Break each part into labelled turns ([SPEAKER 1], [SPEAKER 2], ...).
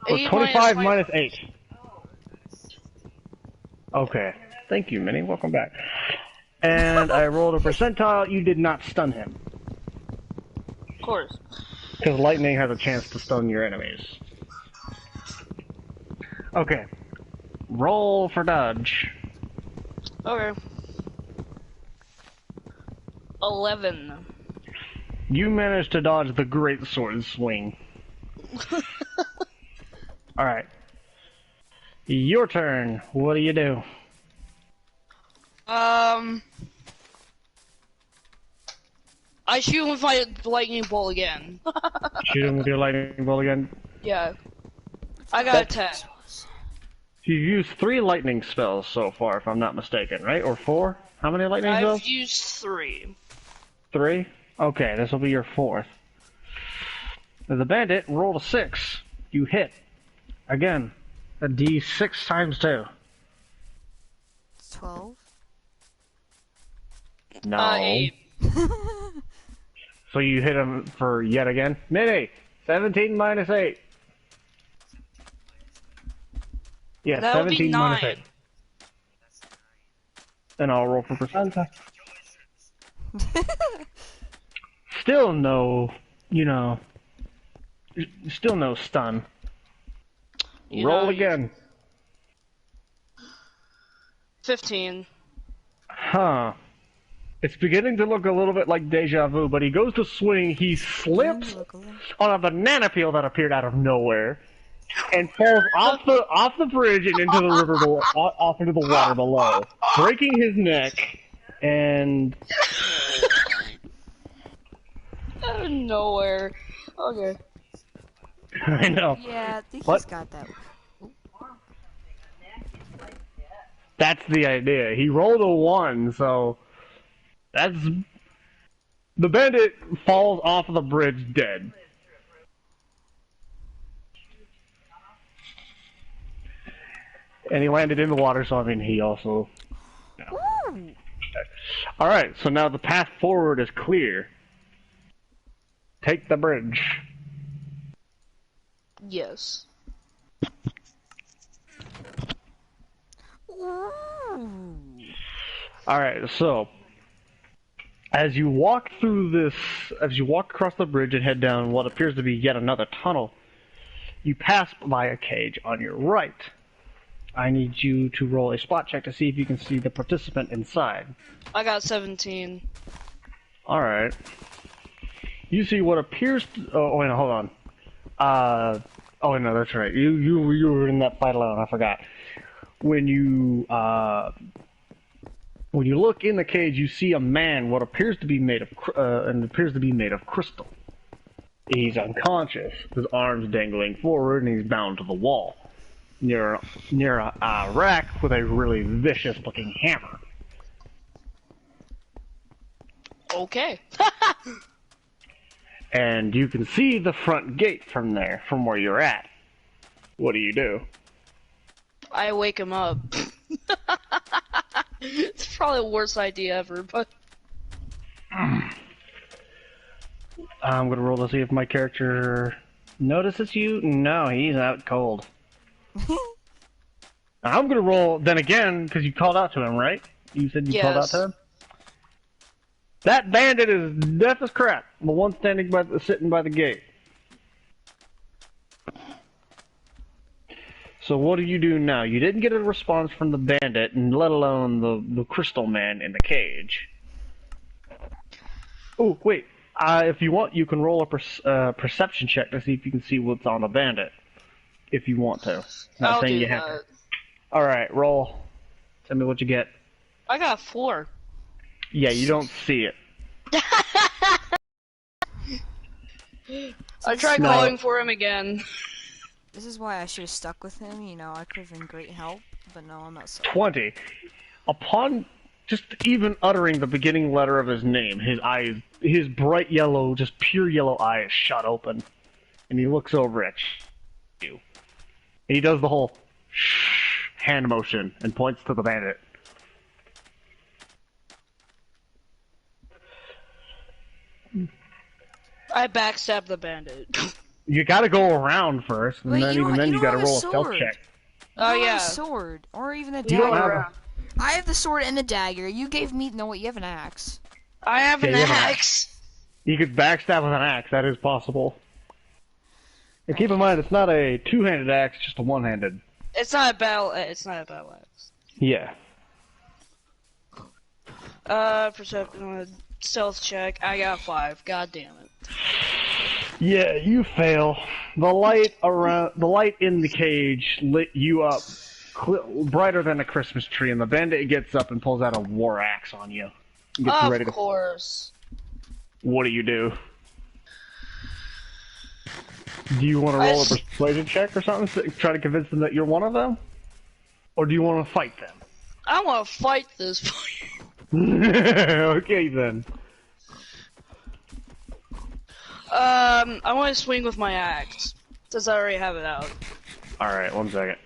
[SPEAKER 1] So
[SPEAKER 2] 8
[SPEAKER 1] 25
[SPEAKER 2] minus
[SPEAKER 1] minus 8. Okay. Thank you, Minnie. Welcome back. And I rolled a percentile. You did not stun him.
[SPEAKER 2] Of course.
[SPEAKER 1] Because lightning has a chance to stun your enemies. Okay. Roll for dodge.
[SPEAKER 2] Okay. 11.
[SPEAKER 1] You managed to dodge the great sword swing. Alright. Your turn. What do you do?
[SPEAKER 2] I shoot him with my lightning bolt again.
[SPEAKER 1] Shoot him with your lightning bolt again.
[SPEAKER 2] Yeah. I got a 10.
[SPEAKER 1] You've used 3 lightning spells so far, if I'm not mistaken, right? Or 4? How many lightning spells?
[SPEAKER 2] I've used 3.
[SPEAKER 1] 3? Okay, this will be your 4th. The bandit rolled a 6. You hit. Again. A D6 times 2.
[SPEAKER 3] 12.
[SPEAKER 1] No.
[SPEAKER 2] 8.
[SPEAKER 1] So you hit him for yet again? Minnie! 17 minus 8. Yeah,
[SPEAKER 2] That would be
[SPEAKER 1] 17 minus 8.
[SPEAKER 2] 9.
[SPEAKER 1] And I'll roll for percentile. Still no, still no stun. Roll again.
[SPEAKER 2] 15.
[SPEAKER 1] Huh. It's beginning to look a little bit like deja vu, but he goes to swing, he slips on a banana peel that appeared out of nowhere, and falls off the bridge and into the river off into the water below, breaking his neck, and
[SPEAKER 2] Out of nowhere. Okay.
[SPEAKER 1] I know.
[SPEAKER 3] Yeah, I think he's got that.
[SPEAKER 1] That's the idea. He rolled a 1, so that's the bandit falls off the bridge dead. And he landed in the water, so I mean he also. Alright, so now the path forward is clear. Take the bridge.
[SPEAKER 2] Yes.
[SPEAKER 1] Alright, so as you walk across the bridge and head down what appears to be yet another tunnel, you pass by a cage on your right. I need you to roll a spot check to see if you can see the participant inside.
[SPEAKER 2] I got 17.
[SPEAKER 1] Alright. You see what appears to... Oh, wait, no, hold on. Oh, no, that's right. You were in that fight alone, I forgot. When you look in the cage, you see a man, what appears to be made of crystal. He's unconscious, his arms dangling forward, and he's bound to the wall. Near a rack with a really vicious-looking hammer.
[SPEAKER 2] Okay.
[SPEAKER 1] And you can see the front gate from there, from where you're at. What do you do?
[SPEAKER 2] I wake him up. It's probably the worst idea ever, but...
[SPEAKER 1] I'm gonna roll to see if my character notices you. No, he's out cold. I'm gonna roll then again, because you called out to him, right? You said you called out to him? That bandit is deaf as crap. The one sitting by the gate. So what do you do now? You didn't get a response from the bandit, and let alone the crystal man in the cage. Oh, wait. If you want, you can roll a perception check to see if you can see what's on the bandit. If you want to. Not saying you have to. Alright, roll. Tell me what you get.
[SPEAKER 2] I got 4.
[SPEAKER 1] Yeah, you don't see it.
[SPEAKER 2] I tried calling for him again.
[SPEAKER 3] This is why I should have stuck with him, you know, I could have been great help, but no, I'm not so.
[SPEAKER 1] 20. Upon just even uttering the beginning letter of his name, his bright yellow, just pure yellow eyes shut open. And he looks over at you. And he does the whole shh hand motion and points to the bandit.
[SPEAKER 2] I backstabbed the bandit.
[SPEAKER 1] You gotta go around first, and
[SPEAKER 3] Wait,
[SPEAKER 1] then
[SPEAKER 3] you
[SPEAKER 1] even then
[SPEAKER 3] don't
[SPEAKER 1] you gotta
[SPEAKER 3] have a
[SPEAKER 1] roll a stealth
[SPEAKER 3] sword.
[SPEAKER 1] check.
[SPEAKER 2] Oh
[SPEAKER 3] You don't have
[SPEAKER 2] yeah.
[SPEAKER 3] a sword, or even a
[SPEAKER 1] You don't
[SPEAKER 3] dagger.
[SPEAKER 1] have
[SPEAKER 3] I have the sword and the dagger. You gave me no. You have an axe.
[SPEAKER 2] I have
[SPEAKER 1] Yeah,
[SPEAKER 2] an
[SPEAKER 1] you have an
[SPEAKER 2] axe.
[SPEAKER 1] You could backstab with an axe, that is possible. And keep in mind, it's not a two-handed axe, just a one-handed.
[SPEAKER 2] It's not a battle. It's not a battle axe.
[SPEAKER 1] Yeah.
[SPEAKER 2] Perception, stealth check. I got 5. God damn it.
[SPEAKER 1] Yeah, you fail. The light in the cage lit you up brighter than a Christmas tree, and the bandit gets up and pulls out a war axe on you. And gets you ready
[SPEAKER 2] Of course.
[SPEAKER 1] What do you do? Do you want to roll a persuasion check or something to try to convince them that you're one of them? Or do you want to fight them?
[SPEAKER 2] I want to fight this.
[SPEAKER 1] Okay then.
[SPEAKER 2] I want to swing with my axe, since I already have it out.
[SPEAKER 1] Alright, 1 second.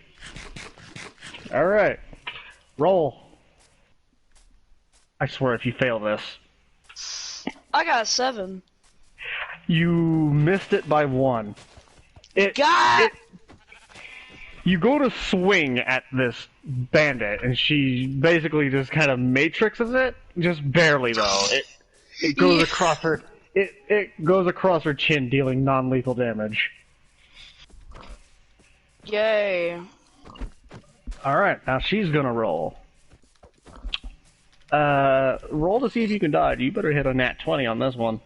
[SPEAKER 1] Alright. Roll. I swear if you fail this.
[SPEAKER 2] I got a 7.
[SPEAKER 1] You missed it by 1. You go to swing at this bandit, and she basically just kind of matrixes it, just barely though. It goes across her. It goes across her chin, dealing non-lethal damage.
[SPEAKER 2] Yay.
[SPEAKER 1] All right, now she's gonna roll. Roll to see if you can dodge. You better hit a nat 20 on this one.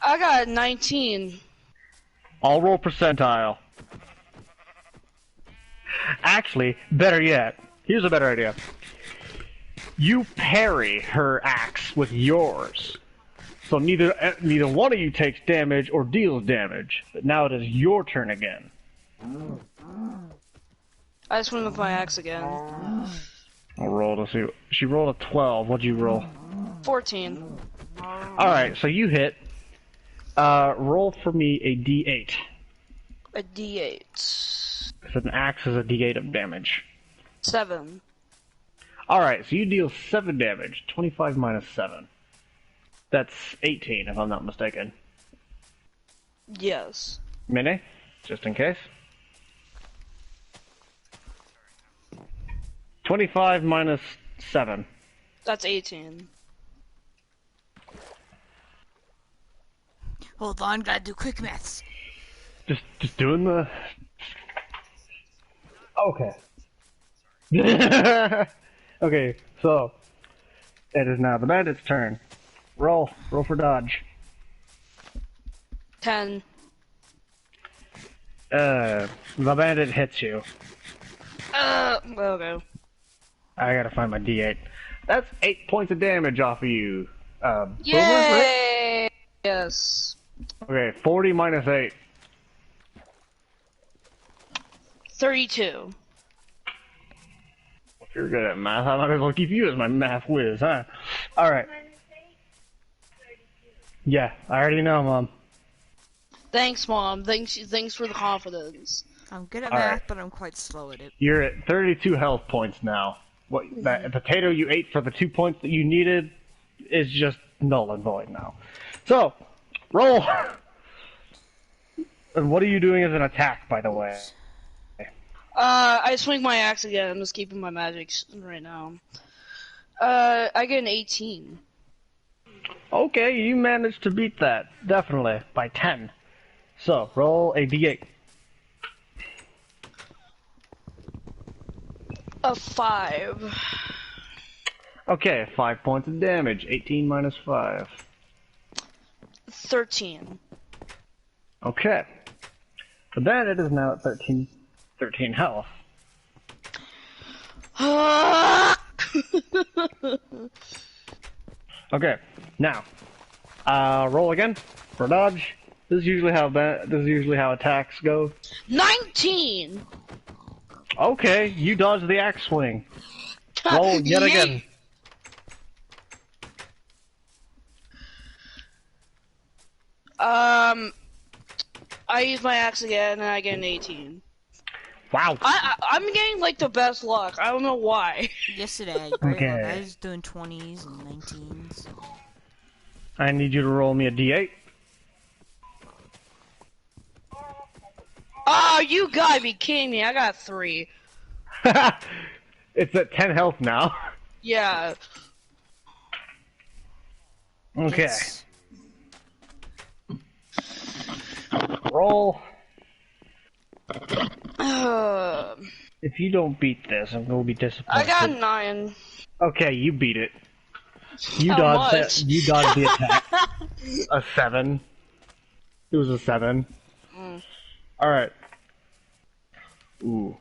[SPEAKER 2] I got a 19.
[SPEAKER 1] I'll roll percentile. Actually, better yet, here's a better idea. You parry her axe with yours. So neither one of you takes damage or deals damage. But now it is your turn again.
[SPEAKER 2] I swing with my axe again.
[SPEAKER 1] I'll roll to see. She rolled a 12. What'd you roll?
[SPEAKER 2] 14.
[SPEAKER 1] Alright, so you hit. Roll for me a d8.
[SPEAKER 2] A d8.
[SPEAKER 1] Because an axe is a d8 of damage.
[SPEAKER 2] 7.
[SPEAKER 1] Alright, so you deal 7 damage. 25 minus 7. That's 18, if I'm not mistaken.
[SPEAKER 2] Yes.
[SPEAKER 1] Mini? Just in case. 25 minus 7.
[SPEAKER 2] That's 18.
[SPEAKER 3] Hold on, gotta do quick maths.
[SPEAKER 1] Just doing the... Okay. Okay, so... It is now the bandit's turn. Roll for dodge.
[SPEAKER 2] 10.
[SPEAKER 1] The bandit hits you.
[SPEAKER 2] Okay.
[SPEAKER 1] I gotta find my d8. That's 8 points of damage off of you. Boomer, right?
[SPEAKER 2] Yay! Yes.
[SPEAKER 1] Okay, 40 minus 8.
[SPEAKER 2] 32.
[SPEAKER 1] If you're good at math, I might as well keep you as my math whiz, huh? Alright. Yeah, I already know, Mom.
[SPEAKER 2] Thanks, Mom. Thanks for the confidence.
[SPEAKER 3] I'm good at
[SPEAKER 1] All
[SPEAKER 3] math,
[SPEAKER 1] right.
[SPEAKER 3] but I'm quite slow at it.
[SPEAKER 1] You're at 32 health points now. What that potato you ate for the 2 points that you needed is just null and void now. So, roll! And what are you doing as an attack, by the way?
[SPEAKER 2] I swing my axe again. I'm just keeping my magic right now. I get an 18.
[SPEAKER 1] Okay, you managed to beat that. Definitely. By 10. So, roll a d8.
[SPEAKER 2] A 5.
[SPEAKER 1] Okay, 5 points of damage. 18 minus 5.
[SPEAKER 2] 13.
[SPEAKER 1] Okay. The bandit is now at 13 health. Okay, now, roll again for dodge. This is usually how attacks go.
[SPEAKER 2] 19.
[SPEAKER 1] Okay, you dodge the axe swing. Roll yet
[SPEAKER 2] Yay.
[SPEAKER 1] again.
[SPEAKER 2] I use my axe again and I get an 18.
[SPEAKER 1] Wow.
[SPEAKER 2] I'm getting like the best luck. I don't know why.
[SPEAKER 3] Yesterday, I had great luck.
[SPEAKER 1] Okay.
[SPEAKER 3] I was doing 20s and 19s.
[SPEAKER 1] I need you to roll me a d8.
[SPEAKER 2] Oh, you gotta be kidding me! I got 3.
[SPEAKER 1] It's at 10 health now.
[SPEAKER 2] Yeah.
[SPEAKER 1] Okay.
[SPEAKER 3] It's-
[SPEAKER 1] Roll.
[SPEAKER 2] Uh,
[SPEAKER 1] If you don't beat this, I'm gonna be disappointed.
[SPEAKER 2] I got 9.
[SPEAKER 1] Okay, you beat it. You
[SPEAKER 2] How
[SPEAKER 1] dodged
[SPEAKER 2] much?
[SPEAKER 1] that. You dodged the attack. A 7. It was a 7.
[SPEAKER 2] Mm.
[SPEAKER 1] All right. Ooh.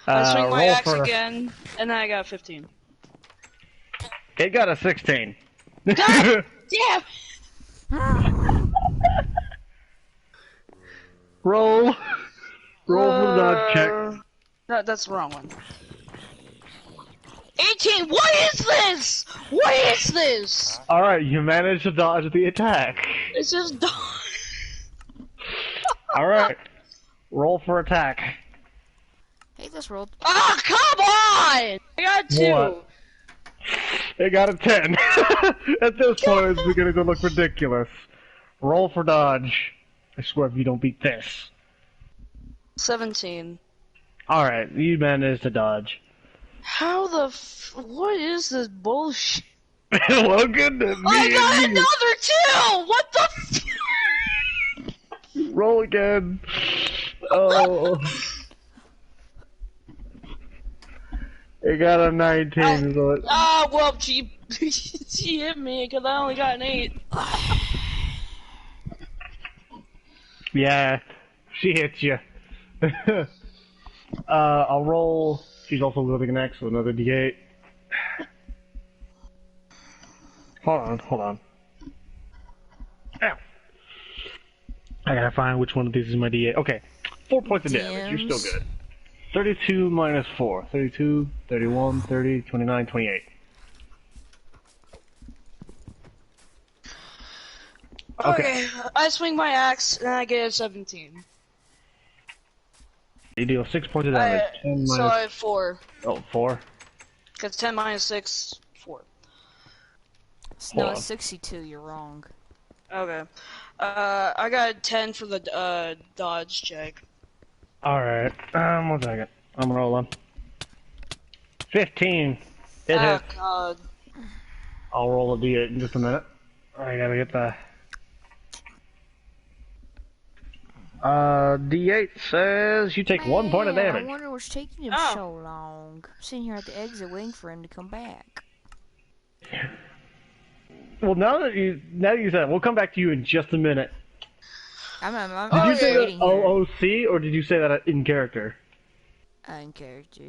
[SPEAKER 2] I swing my
[SPEAKER 1] roll
[SPEAKER 2] axe
[SPEAKER 1] for-
[SPEAKER 2] again, and then I got 15.
[SPEAKER 1] It got a 16.
[SPEAKER 2] God damn!
[SPEAKER 1] Roll. Roll for the dodge check.
[SPEAKER 2] That's the wrong one. 18! What is this? What is this?
[SPEAKER 1] All right, you managed to dodge the attack.
[SPEAKER 2] It's just done.
[SPEAKER 1] All right. Roll for attack.
[SPEAKER 3] Hey, this rolled.
[SPEAKER 2] Ah, come on! I got 2.
[SPEAKER 1] What? It got a 10. At this point, it's beginning to look ridiculous. Roll for dodge. I swear if you don't beat this.
[SPEAKER 2] 17.
[SPEAKER 1] Alright, you managed to dodge.
[SPEAKER 2] How the what is this bullshit?
[SPEAKER 1] Welcome to me.
[SPEAKER 2] I got
[SPEAKER 1] and you.
[SPEAKER 2] another 2! What the
[SPEAKER 1] Roll again. Oh. It got a 19. So it...
[SPEAKER 2] Ah, well, she she hit me because I only got an 8.
[SPEAKER 1] Yeah, she hit you. I'll roll. She's also wielding an axe, so another D8. Hold on. Ow. I gotta find which one of these is my D8. Okay, 4 points of damage. You're still good. 32 minus 4. 32, 31, 30, 29, 28.
[SPEAKER 2] Okay, I swing my axe and I get a 17.
[SPEAKER 1] You deal 6 points of damage. 10
[SPEAKER 2] So
[SPEAKER 1] minus...
[SPEAKER 2] I have 4.
[SPEAKER 1] Oh, 4?
[SPEAKER 2] Because 10 minus 6, 4.
[SPEAKER 3] No,
[SPEAKER 1] Hold
[SPEAKER 3] it's
[SPEAKER 1] on.
[SPEAKER 3] 62. You're wrong.
[SPEAKER 2] Okay. I got 10 for the dodge check.
[SPEAKER 1] Alright, 1 second. I'm rolling. 15. It
[SPEAKER 2] Oh
[SPEAKER 1] hits.
[SPEAKER 2] god.
[SPEAKER 1] I'll roll a D8 in just a minute. I gotta get the... D8 says you take 1 point of
[SPEAKER 3] Man,
[SPEAKER 1] damage.
[SPEAKER 3] I wonder what's taking him
[SPEAKER 2] Oh.
[SPEAKER 3] so long. I'm sitting here at the exit waiting for him to come back.
[SPEAKER 1] Well, now that you said it, we'll come back to you in just a minute.
[SPEAKER 3] I'm
[SPEAKER 1] Did you say that
[SPEAKER 3] waiting here.
[SPEAKER 1] OOC, or did you say that in character?
[SPEAKER 3] In character.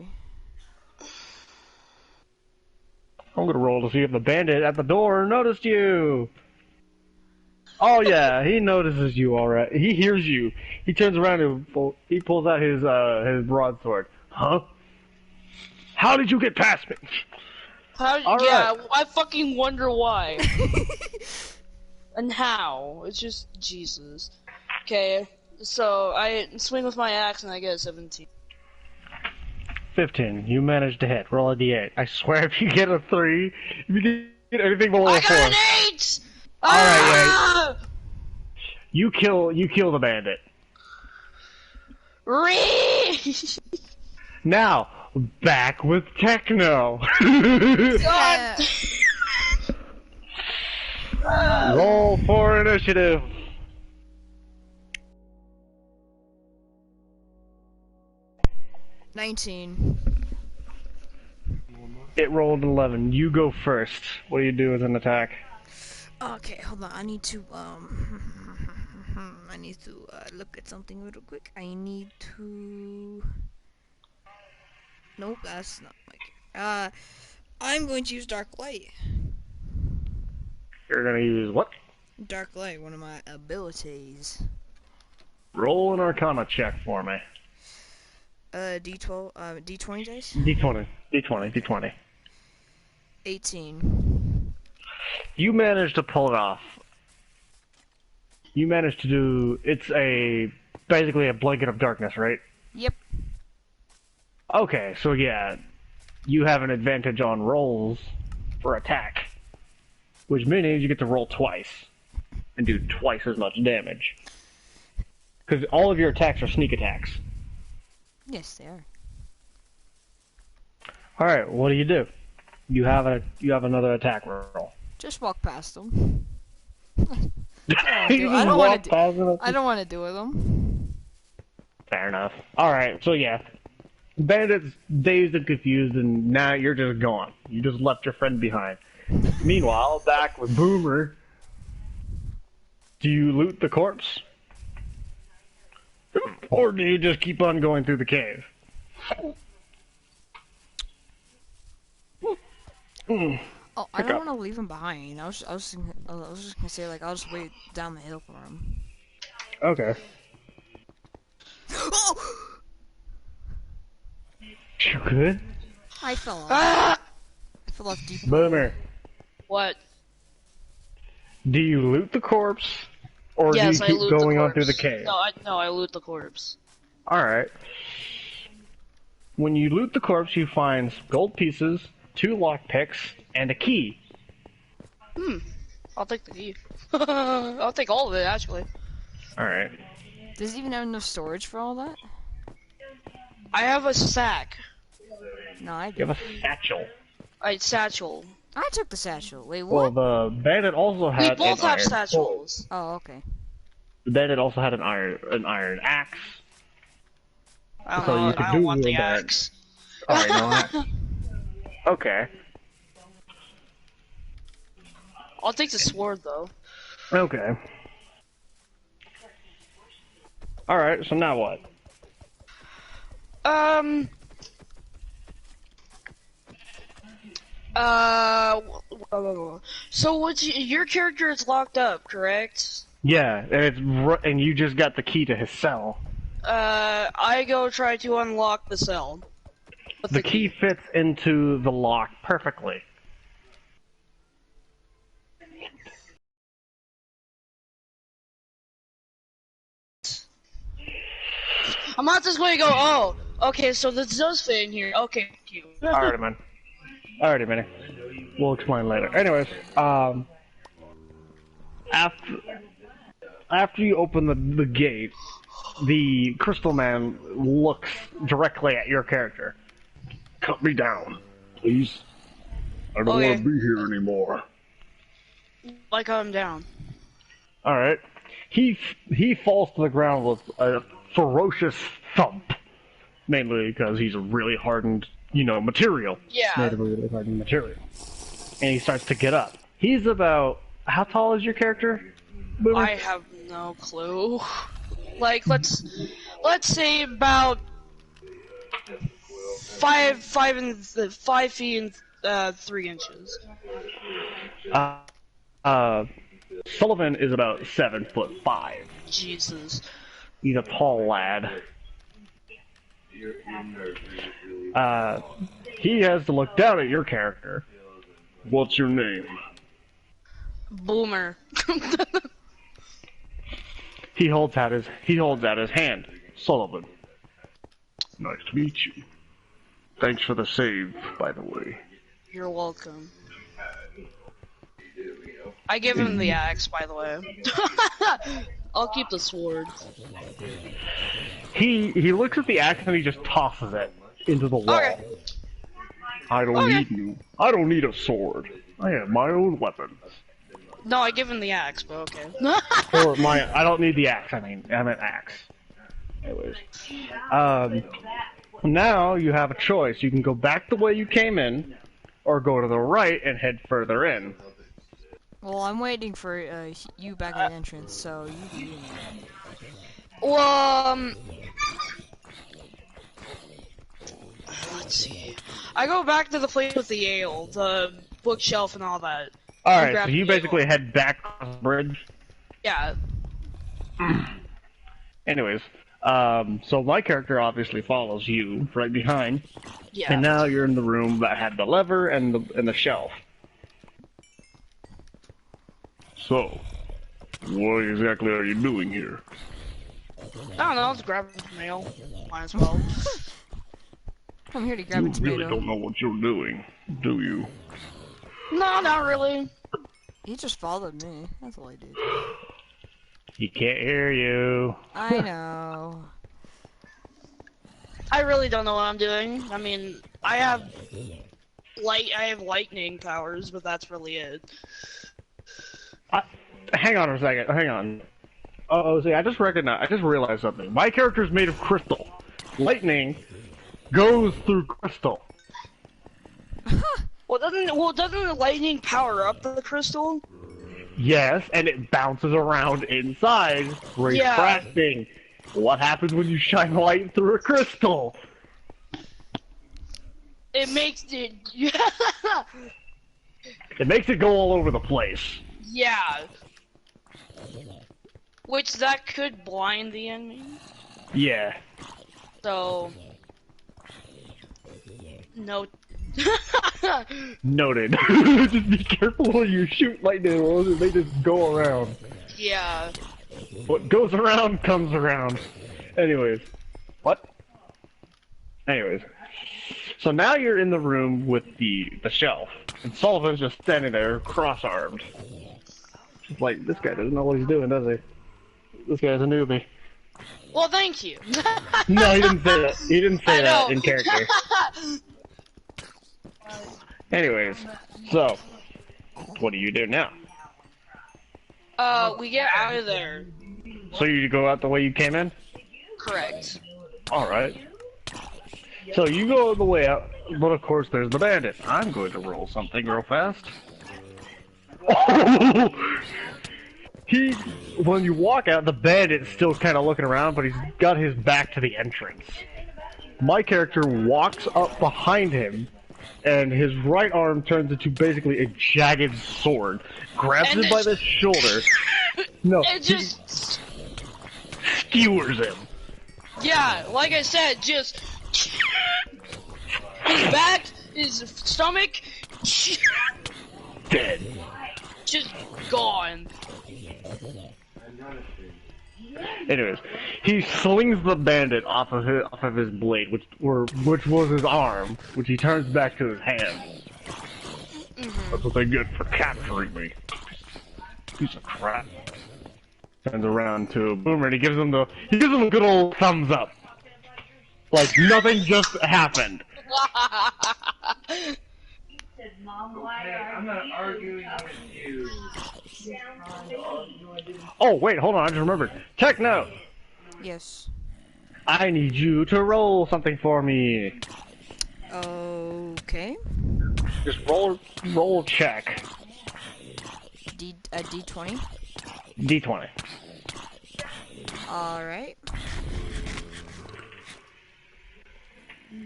[SPEAKER 1] I'm gonna roll to see if the bandit at the door noticed you. Oh yeah, he notices you alright. He hears you. He turns around and he pulls out his broadsword. Huh? How did you get past me? All
[SPEAKER 2] Yeah,
[SPEAKER 1] right.
[SPEAKER 2] I fucking wonder why. And how. It's just Jesus. Okay, so I swing with my axe and I get a 17.
[SPEAKER 1] 15. You managed to hit. Roll a d8. I swear if you get a 3, if you get anything below
[SPEAKER 2] I
[SPEAKER 1] a 4,
[SPEAKER 2] got an 8!
[SPEAKER 1] Alright,
[SPEAKER 2] Ah!
[SPEAKER 1] you kill the bandit. Now, back with Techno.
[SPEAKER 3] Yeah.
[SPEAKER 1] Roll for initiative.
[SPEAKER 3] $19.
[SPEAKER 1] It rolled 11. You go first. What do you do with an attack?
[SPEAKER 3] Okay, hold on. I need to look at something real quick. I need to. Nope, that's not my. I'm going to use Dark Light.
[SPEAKER 1] You're gonna use what?
[SPEAKER 3] Dark Light, one of my abilities.
[SPEAKER 1] Roll an Arcana check for me.
[SPEAKER 3] D12, D20 dice.
[SPEAKER 1] D20.
[SPEAKER 3] 18.
[SPEAKER 1] You managed to pull it off. You managed to do. It's basically a blanket of darkness, right?
[SPEAKER 3] Yep.
[SPEAKER 1] Okay, so yeah, you have an advantage on rolls for attack, which means you get to roll twice and do twice as much damage. Because all of your attacks are sneak attacks.
[SPEAKER 3] Yes, they are.
[SPEAKER 1] All right, what do? You have another attack roll.
[SPEAKER 3] Just walk past them.
[SPEAKER 1] You
[SPEAKER 3] I
[SPEAKER 1] just
[SPEAKER 3] don't
[SPEAKER 1] walk
[SPEAKER 3] want to.
[SPEAKER 1] past them?
[SPEAKER 3] I don't want to do with them.
[SPEAKER 1] Fair enough. All right, so yeah, Bandit's dazed and confused, and now you're just gone. You just left your friend behind. Meanwhile, back with Boomer, do you loot the corpse, or do you just keep on going through the cave?
[SPEAKER 3] Oh, I don't want to leave him behind. I was just gonna say, like, I'll just wait down the hill for him.
[SPEAKER 1] Okay.
[SPEAKER 3] Oh!
[SPEAKER 1] You good?
[SPEAKER 3] I fell off.
[SPEAKER 2] Ah!
[SPEAKER 3] I fell off deep.
[SPEAKER 1] Boomer,
[SPEAKER 2] What?
[SPEAKER 1] do you loot the corpse, or
[SPEAKER 2] Yes,
[SPEAKER 1] do
[SPEAKER 2] I
[SPEAKER 1] you keep
[SPEAKER 2] loot
[SPEAKER 1] going
[SPEAKER 2] the
[SPEAKER 1] on through the
[SPEAKER 2] corpse.
[SPEAKER 1] cave?
[SPEAKER 2] No, I loot the corpse.
[SPEAKER 1] Alright. When you loot the corpse, you find gold pieces, 2 lockpicks, and a key.
[SPEAKER 2] I'll take the key. I'll take all of it, actually.
[SPEAKER 1] Alright.
[SPEAKER 3] Does he even have enough storage for all that?
[SPEAKER 2] I have a sack.
[SPEAKER 3] No, I
[SPEAKER 1] You
[SPEAKER 3] do.
[SPEAKER 1] have a satchel.
[SPEAKER 2] A satchel.
[SPEAKER 3] I took the satchel. Wait,
[SPEAKER 1] Well,
[SPEAKER 3] what?
[SPEAKER 1] the bandit also
[SPEAKER 2] We
[SPEAKER 1] had
[SPEAKER 2] both
[SPEAKER 1] an
[SPEAKER 2] have
[SPEAKER 1] iron
[SPEAKER 2] satchels.
[SPEAKER 3] Oh, okay.
[SPEAKER 1] The bandit also had an iron axe.
[SPEAKER 2] I don't
[SPEAKER 1] So
[SPEAKER 2] know.
[SPEAKER 1] you could
[SPEAKER 2] I don't
[SPEAKER 1] do
[SPEAKER 2] want the
[SPEAKER 1] that.
[SPEAKER 2] axe.
[SPEAKER 1] Alright, no axe. Okay.
[SPEAKER 2] I'll take the sword though.
[SPEAKER 1] Okay. Alright, so now what?
[SPEAKER 2] So your character is locked up, correct?
[SPEAKER 1] Yeah, and you just got the key to his cell.
[SPEAKER 2] I go try to unlock the cell. With
[SPEAKER 1] The key fits into the lock perfectly.
[SPEAKER 2] I'm not just going to go, oh, okay, so this does fit in here. Okay, thank you.
[SPEAKER 1] Alrighty, man. Alrighty, man. We'll explain later. Anyways, after you open the gate, the Crystal Man looks directly at your character. Cut me down, please. I don't
[SPEAKER 2] Okay.
[SPEAKER 1] want to be here anymore.
[SPEAKER 2] Like, I'm down.
[SPEAKER 1] Alright. He falls to the ground with a ferocious thump. Mainly because he's a really hardened, material.
[SPEAKER 2] Yeah.
[SPEAKER 1] Made of a really hardened material. And he starts to get up. He's about... How tall is your character, Boomer?
[SPEAKER 2] I have no clue. Like, let's say about 5 feet and 3 inches.
[SPEAKER 1] Sullivan is about 7'5".
[SPEAKER 2] Jesus.
[SPEAKER 1] He's a tall lad. He has to look down at your character. What's your name?
[SPEAKER 2] Boomer.
[SPEAKER 1] He holds out his hand. Sullivan. Nice to meet you. Thanks for the save, by the way.
[SPEAKER 2] You're welcome. I give him the axe, by the way. I'll keep the sword.
[SPEAKER 1] He looks at the axe and he just tosses it into the wall.
[SPEAKER 2] Okay.
[SPEAKER 1] I don't need you. I don't need a sword. I have my own weapons.
[SPEAKER 2] No, I give him the axe, but okay.
[SPEAKER 1] Or I don't need the axe. I meant axe. Anyways, now you have a choice. You can go back the way you came in, or go to the right and head further in.
[SPEAKER 3] Well, I'm waiting for you back at the entrance, so you can do that.
[SPEAKER 2] Well, let's see. I go back to the place with the ale, the bookshelf and all that.
[SPEAKER 1] Alright,
[SPEAKER 2] grab
[SPEAKER 1] so you
[SPEAKER 2] the ale.
[SPEAKER 1] basically head back across the bridge.
[SPEAKER 2] Yeah.
[SPEAKER 1] Anyways, so my character obviously follows you right behind,
[SPEAKER 2] Yeah.
[SPEAKER 1] and now you're in the room that had the lever and the shelf. So, what exactly are you doing here?
[SPEAKER 2] I don't know, let's grab the mail. Might as well.
[SPEAKER 3] I'm here to grab a
[SPEAKER 1] You
[SPEAKER 3] tomato.
[SPEAKER 1] really don't know what you're doing, do you?
[SPEAKER 2] No, not really.
[SPEAKER 3] He just followed me. That's all he did.
[SPEAKER 1] He can't hear you.
[SPEAKER 3] I know.
[SPEAKER 2] I really don't know what I'm doing. I mean, I have lightning powers, but that's really it.
[SPEAKER 1] Hang on a second. Hang on. Oh, see, I just realized something. My character's made of crystal. Lightning goes through crystal.
[SPEAKER 2] Doesn't the lightning power up the crystal?
[SPEAKER 1] Yes, and it bounces around inside, refracting. Yeah. What happens when you shine light through a crystal?
[SPEAKER 2] It makes it.
[SPEAKER 1] It makes it go all over the place.
[SPEAKER 2] Yeah. Which that could blind the enemy.
[SPEAKER 1] Yeah.
[SPEAKER 2] So. No.
[SPEAKER 1] Noted. Just be careful when you shoot lightning arrows, they just go around.
[SPEAKER 2] Yeah.
[SPEAKER 1] What goes around comes around. Anyways. What? Anyways. So now you're in the room with the shelf, and Sullivan's just standing there, cross-armed. Just like, this guy doesn't know what he's doing, does he? This guy's a newbie.
[SPEAKER 2] Well, thank you.
[SPEAKER 1] No, he didn't say that. He didn't say that in character. Anyways, so, what do you do now?
[SPEAKER 2] We get out of there.
[SPEAKER 1] So you go out the way you came in?
[SPEAKER 2] Correct.
[SPEAKER 1] Alright. So you go the way out, but of course there's the bandit. I'm going to roll something real fast. When you walk out, the bandit's still kind of looking around, but he's got his back to the entrance. My character walks up behind him, and his right arm turns into basically a jagged sword, grabs him by the shoulder. No,
[SPEAKER 2] it just
[SPEAKER 1] skewers him.
[SPEAKER 2] Yeah, like I said, just his back, his stomach,
[SPEAKER 1] dead.
[SPEAKER 2] Just gone.
[SPEAKER 1] Anyways, he slings the bandit off of his blade, which was his arm, which he turns back to his hand. That's what they get for capturing me. Piece of crap. Turns around to Boomer and he gives him a good old thumbs up. Like nothing just happened.
[SPEAKER 4] I'm not arguing with you.
[SPEAKER 1] Oh wait, hold on, I just remembered. Techno!
[SPEAKER 3] Yes.
[SPEAKER 1] I need you to roll something for me.
[SPEAKER 3] Okay.
[SPEAKER 1] Just roll check.
[SPEAKER 3] D20?
[SPEAKER 1] D20.
[SPEAKER 3] Alright.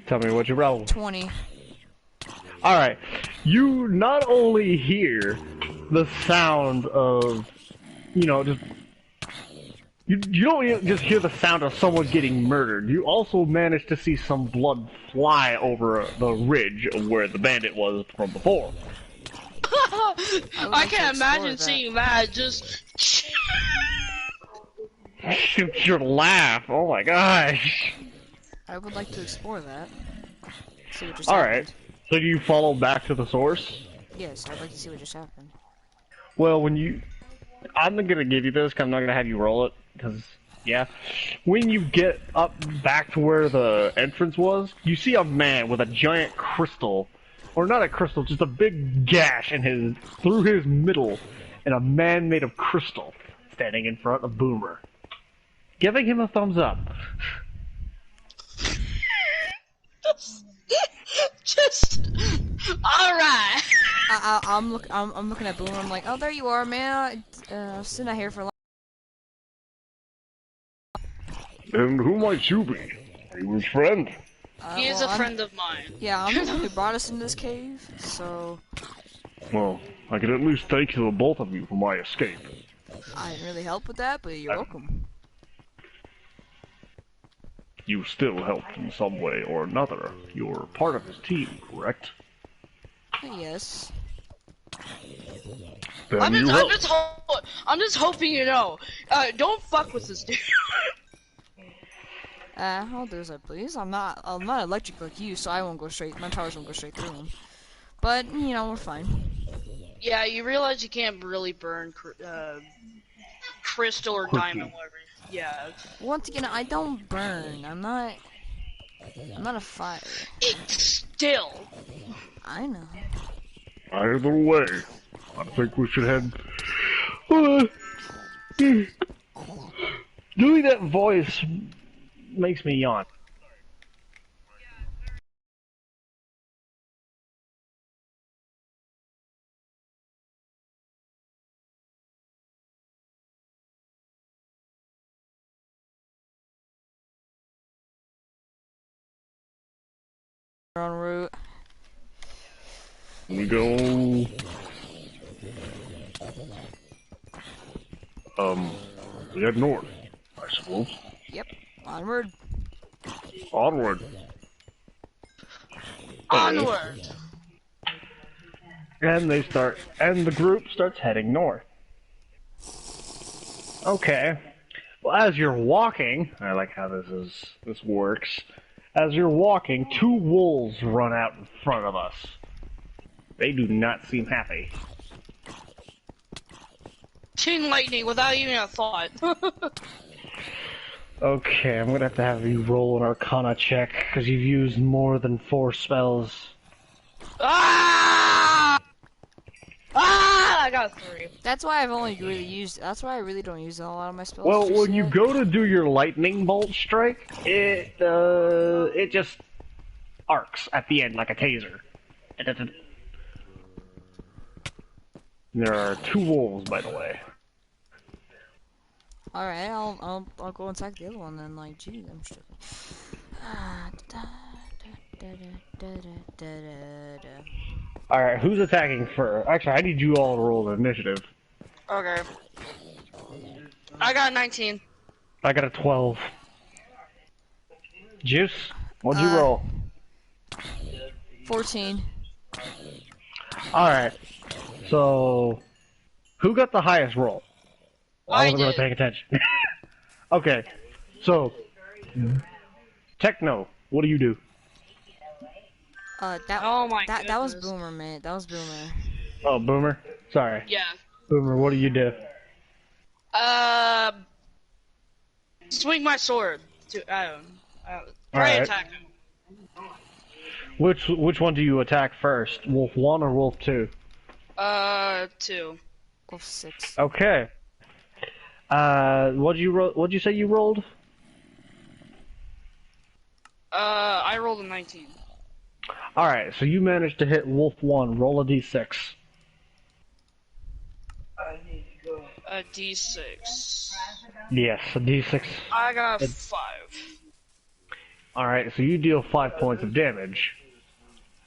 [SPEAKER 1] Tell me what you roll.
[SPEAKER 3] 20.
[SPEAKER 1] Alright. You not only hear the sound of, just... You don't just hear the sound of someone getting murdered. You also manage to see some blood fly over the ridge of where the bandit was from before.
[SPEAKER 2] I can't imagine seeing that, just...
[SPEAKER 1] Shoot your laugh, oh my gosh.
[SPEAKER 3] I would like to explore that. See what just
[SPEAKER 1] Alright,
[SPEAKER 3] happened.
[SPEAKER 1] so do you follow back to the source?
[SPEAKER 3] Yes, I'd like to see what just happened.
[SPEAKER 1] Well, I'm not gonna give you this, because I'm not gonna have you roll it, because, yeah. When you get up back to where the entrance was, you see a man with a giant crystal, or not a crystal, just a big gash through his middle, and a man made of crystal, standing in front of Boomer. Giving him a thumbs up.
[SPEAKER 2] Just alright.
[SPEAKER 3] I'm looking at Boomer. I'm like, oh, there you are, man. I was sitting out here for a long.
[SPEAKER 1] And who might you be? Are you his friend?
[SPEAKER 2] He is a friend of mine.
[SPEAKER 3] Yeah, I'm the one who brought us in this cave. So.
[SPEAKER 1] Well, I can at least thank the both of you for my escape.
[SPEAKER 3] I didn't really help with that, but you're welcome.
[SPEAKER 1] You still helped in some way or another. You're part of his team, correct?
[SPEAKER 3] Yes.
[SPEAKER 1] Then
[SPEAKER 2] I'm
[SPEAKER 1] you
[SPEAKER 2] just hoping you know. Don't fuck with this dude.
[SPEAKER 3] I'll do as I please. I'm not electric like you, so I won't go straight. My powers won't go straight through him. But we're fine.
[SPEAKER 2] Yeah, you realize you can't really burn crystal or diamond, whatever. Yeah.
[SPEAKER 3] Once again, I don't burn. I'm not a fire.
[SPEAKER 2] It's still.
[SPEAKER 3] I know.
[SPEAKER 1] Either way, I think we should head. Doing that voice makes me yawn.
[SPEAKER 3] En route.
[SPEAKER 1] We go. We head north, I suppose.
[SPEAKER 3] Yep. Onward.
[SPEAKER 1] Onward.
[SPEAKER 2] Onward.
[SPEAKER 1] And the group starts heading north. Okay. Well, as you're walking, I like how this works. As you're walking, 2 wolves run out in front of us. They do not seem happy.
[SPEAKER 2] Chain lightning without even a thought.
[SPEAKER 1] Okay, I'm gonna have you roll an Arcana check, because you've used more than 4 spells.
[SPEAKER 2] Ah! Ah! I got 3.
[SPEAKER 3] That's why I've only really used. That's why I really don't use a lot of my spells.
[SPEAKER 1] Well,
[SPEAKER 3] just
[SPEAKER 1] when you
[SPEAKER 3] yet.
[SPEAKER 1] go to do your lightning bolt strike, it just arcs at the end like a taser. There are 2 wolves, by the way.
[SPEAKER 3] All right, I'll go attack the other one then. Like, geez, I'm sure.
[SPEAKER 1] Alright, who's attacking first? Actually, I need you all to roll the initiative.
[SPEAKER 2] Okay. I got 19.
[SPEAKER 1] I got a 12. Juice, what'd you roll?
[SPEAKER 3] 14.
[SPEAKER 1] Alright, so who got the highest roll? I wasn't really paying attention. Okay, so Techno, what do you do?
[SPEAKER 3] That was Boomer, man. That was Boomer.
[SPEAKER 1] Oh, Boomer? Sorry.
[SPEAKER 2] Yeah.
[SPEAKER 1] Boomer, what do you do?
[SPEAKER 2] Swing my sword. Try
[SPEAKER 1] Alright.
[SPEAKER 2] attack him.
[SPEAKER 1] Which one do you attack first? Wolf 1 or Wolf 2?
[SPEAKER 2] 2.
[SPEAKER 3] Wolf 6.
[SPEAKER 1] Okay. What'd you say you rolled?
[SPEAKER 2] I rolled a 19.
[SPEAKER 1] Alright, so you managed to hit Wolf 1. Roll a d6.
[SPEAKER 2] A d6.
[SPEAKER 1] Yes, a d6.
[SPEAKER 2] I got 5.
[SPEAKER 1] Alright, so you deal 5 points of damage.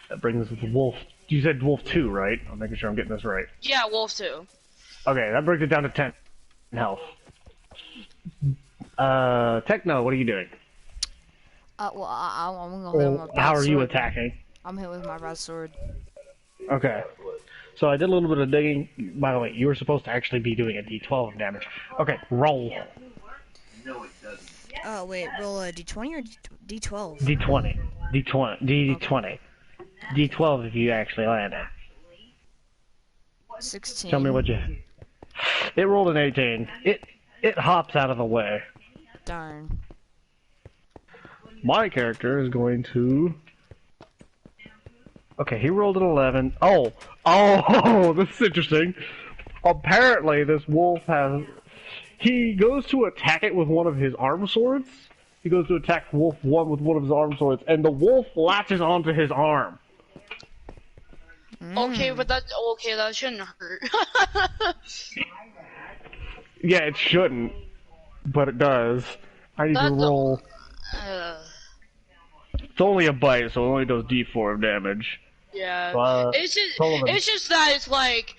[SPEAKER 1] That brings the Wolf... You said Wolf 2, right? I'm making sure I'm getting this right.
[SPEAKER 2] Yeah, Wolf 2.
[SPEAKER 1] Okay, that brings it down to 10 health. Techno, what are you doing?
[SPEAKER 3] Well, I'm gonna hit with my broadsword.
[SPEAKER 1] How are you attacking?
[SPEAKER 3] I'm hit with my broadsword.
[SPEAKER 1] Okay. So I did a little bit of digging. By the way, you were supposed to actually be doing a d12 of damage. Okay, roll.
[SPEAKER 3] Oh, wait, roll a d20 or d12?
[SPEAKER 1] D20. D20. D12 if you actually land it.
[SPEAKER 3] 16.
[SPEAKER 1] Tell me what you... It rolled an 18. It hops out of the way.
[SPEAKER 3] Darn.
[SPEAKER 1] My character is going to... Okay, he rolled an 11. Oh, this is interesting. Apparently, this wolf has... He goes to attack it with one of his arm swords. He goes to attack Wolf 1 with one of his arm swords, and the wolf latches onto his arm.
[SPEAKER 2] Okay, but that shouldn't hurt.
[SPEAKER 1] Yeah, it shouldn't, but it does. I need to roll... It's only a bite, so it only does d4 of damage.
[SPEAKER 2] Yeah.
[SPEAKER 1] So,
[SPEAKER 2] it's just that it's like